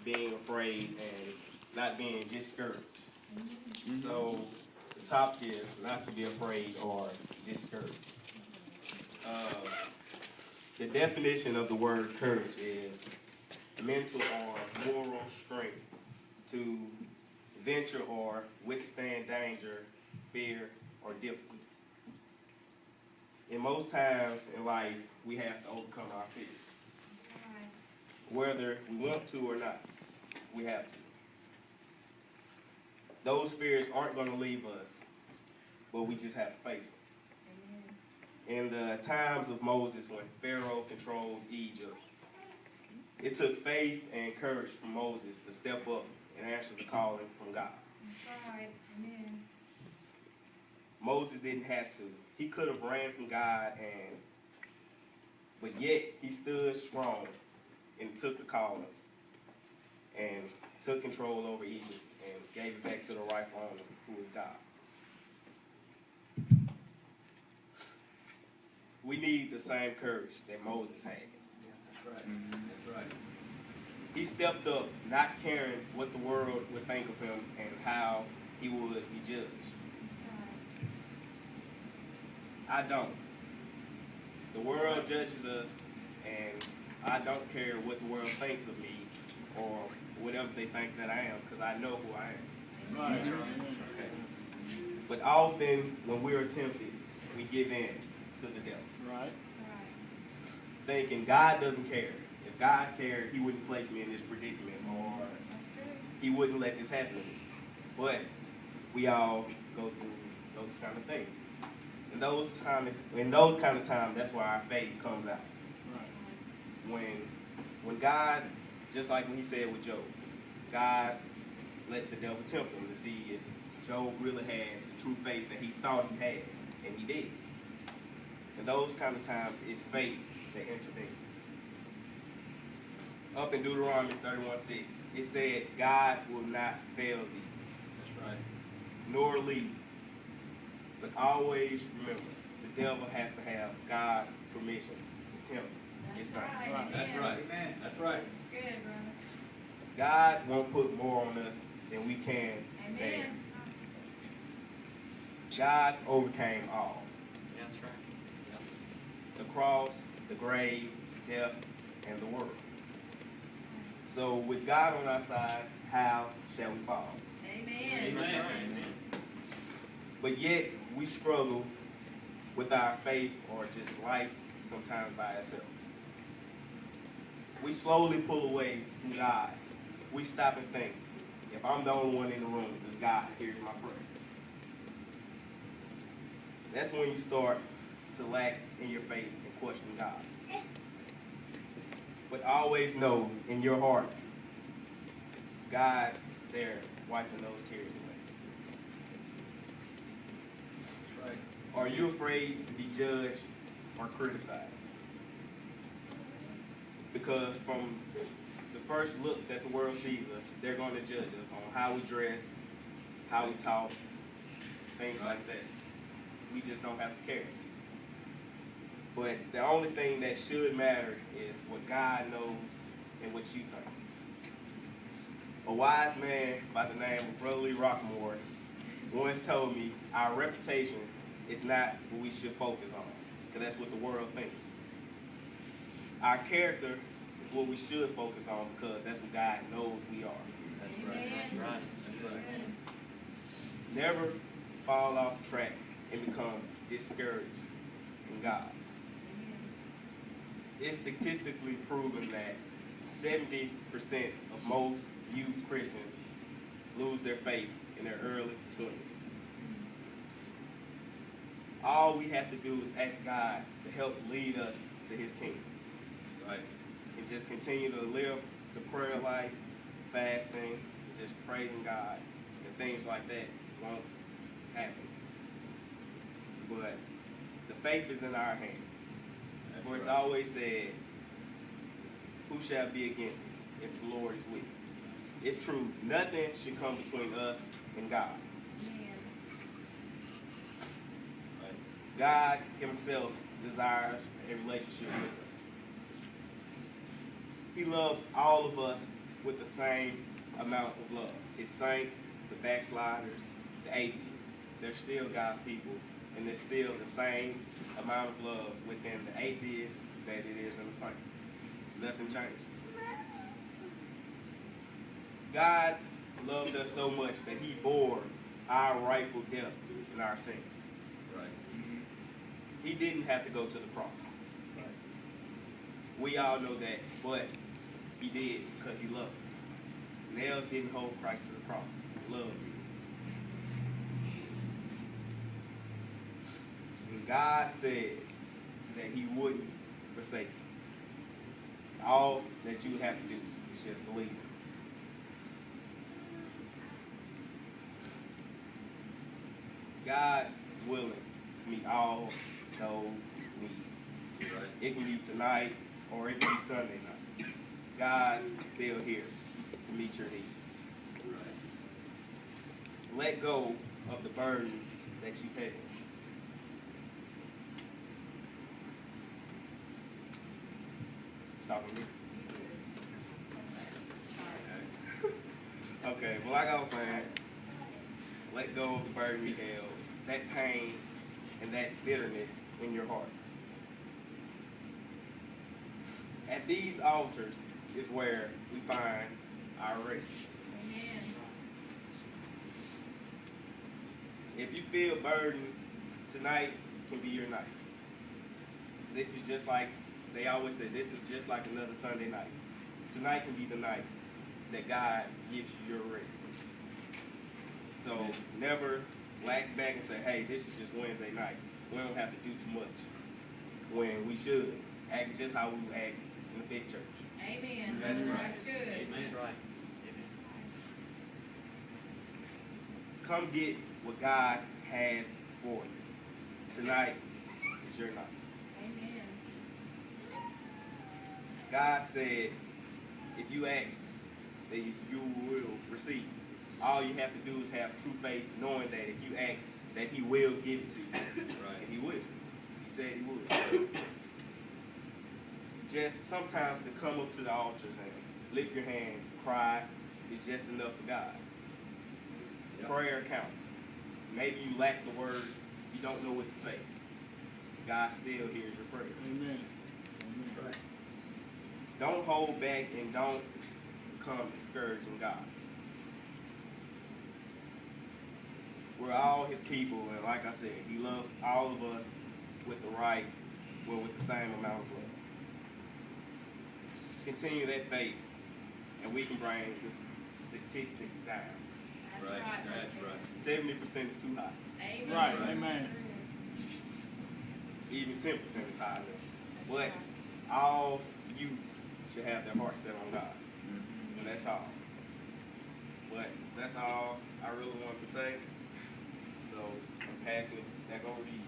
being afraid and not being discouraged. So the topic is not to be afraid or discouraged. Uh, the definition of the word courage is mental or moral strength to venture or withstand danger, fear, or difficulty. In most times in life, we have to overcome our fears. Whether we want to or not, we have to. Those fears aren't going to leave us, but we just have to face them. In the times of Moses, when Pharaoh controlled Egypt, it took faith and courage from Moses to step up and answer the calling from God. Right. Amen. Moses didn't have to. He could have ran from God, but yet he stood strong and took the calling and took control over Egypt and gave it back to the rightful owner, who is God. We need the same courage that Moses had. That's right. That's right. He stepped up, not caring what the world would think of him and how he would be judged. I don't. The world judges us, and I don't care what the world thinks of me or whatever they think that I am, because I know who I am. Right. Okay. But often, when we're tempted, we give in to the devil. Right. Thinking God doesn't care. If God cared, he wouldn't place me in this predicament, or he wouldn't let this happen to me. But we all go through those kind of things. In those kind of times, that's where our faith comes out. Right. When God, just like when he said with Job, God let the devil tempt him to see if Job really had the true faith that he thought he had, and he did. In those kind of times, it's faith that intervenes. Up in Deuteronomy 31:6, it said, God will not fail thee, That's right. nor leave. But always remember, the devil has to have God's permission to tempt his son. Right. That's right. Amen. That's right. Good, brother. God won't put more on us than we can bear. Amen. God overcame all. That's right. The cross, the grave, death, and the world. So with God on our side, how shall we fall? Amen. Amen. But yet, we struggle with our faith or just life sometimes by ourselves. We slowly pull away from God. We stop and think, if I'm the only one in the room, does God hear my prayer? That's when you start to lack in your faith and question God. But always know in your heart, God's there wiping those tears away. That's right. Are you afraid to be judged or criticized? Because from the first looks that the world sees us, they're going to judge us on how we dress, how we talk, things like that. We just don't have to care. But the only thing that should matter is what God knows and what you think. A wise man by the name of Brother Lee Rockmore once told me our reputation is not what we should focus on, because that's what the world thinks. Our character is what we should focus on, because that's what God knows we are. That's right. That's right. That's right. Never fall off track and become discouraged in God. It's statistically proven that 70% of most youth Christians lose their faith in their early 20s. All we have to do is ask God to help lead us to his kingdom. Right. And just continue to live the prayer life, fasting, just praising God, and things like that won't happen. But the faith is in our hands. For it's always said, who shall be against me if the Lord is with me? It's true. Nothing should come between us and God. God himself desires a relationship with us. He loves all of us with the same amount of love. His saints, the backsliders, the atheists, they're still God's people, and there's still the same amount of love within the atheists that it is in the saints. Nothing changes. God loved us so much that he bore our rightful death in our sin. Right. He didn't have to go to the cross. We all know that, but he did because he loved us. Nails didn't hold Christ to the cross. Love did. And God said that he wouldn't forsake you. All that you have to do is just believe it. God's willing to meet all those needs. Right. It can be tonight or it can be Sunday night. God's still here to meet your needs. Right. Let go of the burden that you have. Talking to me? Okay, well, like I was saying, let go of the burden you held, that pain and that bitterness in your heart. At these altars is where we find our rest. Amen. If you feel burdened, tonight can be your night. This is just like, they always say, this is just like another Sunday night. Tonight can be the night that God gives you your rest. So never lack back and say, hey, this is just Wednesday night. We don't have to do too much. When we should act just how we would act in a big church. Amen. That's right. That's good. That's right. Come get what God has for you. Tonight is your night. Amen. God said, if you ask, that you will receive. All you have to do is have true faith, knowing that if you ask, that he will give it to you. Right. And he will. He said he would. Just sometimes to come up to the altars and lift your hands, cry, is just enough for God. Yep. Prayer counts. Maybe you lack the words, you don't know what to say. God still hears your prayer. Amen. Right. Don't hold back and don't become discouraged in God. We're all his people, and like I said, he loves all of us with the with the same amount of love. Continue that faith, and we can bring the statistic down. That's Right. right. That's right. 70% is too high. Amen. Right. Right. Amen. Even 10% is high enough. But all youth should have their heart set on God. And that's all. But that's all I really want to say. So I'm passing it back over to you.